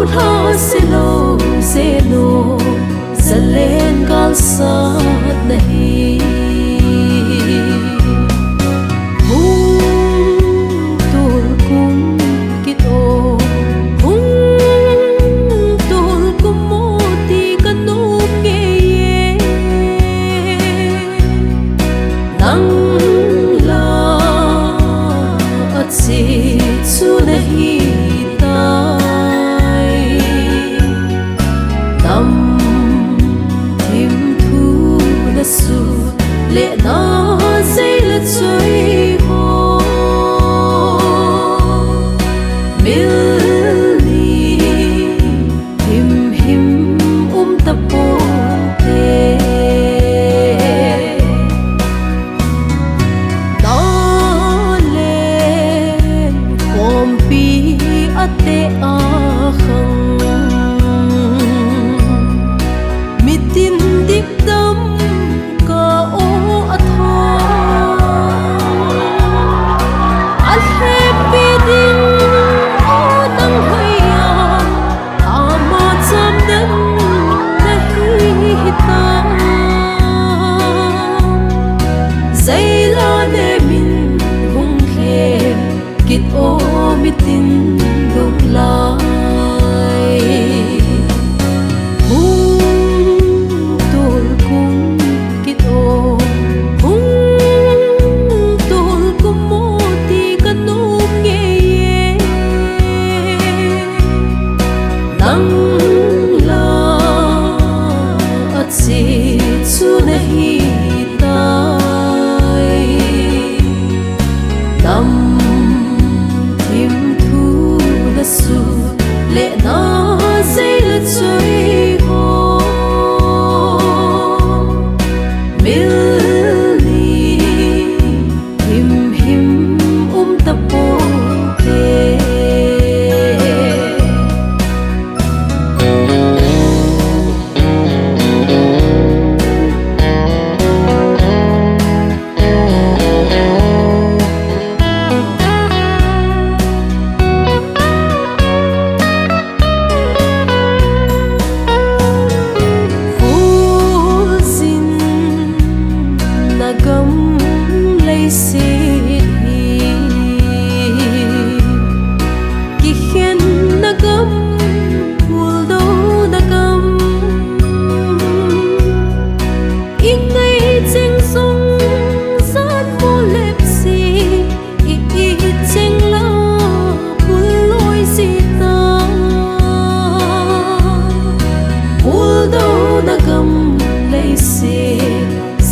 Łaolha selou jenno Jalen galsat nahi Nalen khompi ateh akhang Mitin dikdam ka o ateh bidin o tang haya ama cham dan nahi hita Jaila ne min hung khem kit o Mitin Lunglai hung tolkum kit o hung tolkummo ti kanom ngeije Nangla achom nahi thimthu nasut na Jaila choi Milni him taponte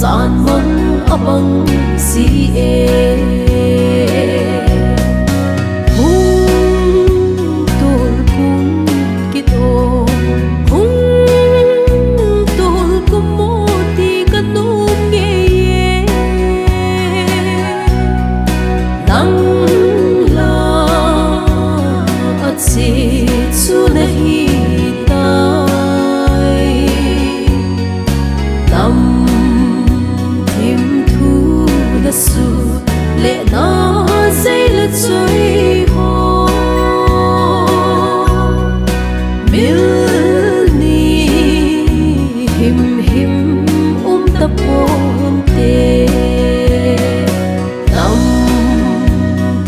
san man abang si hung tolkum kit o hung tolkummo ti kanom ngeije Nangla achom nahi nasut na Jaila choi Milni him taponte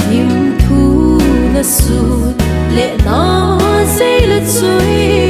thimthu nasut na Jaila choi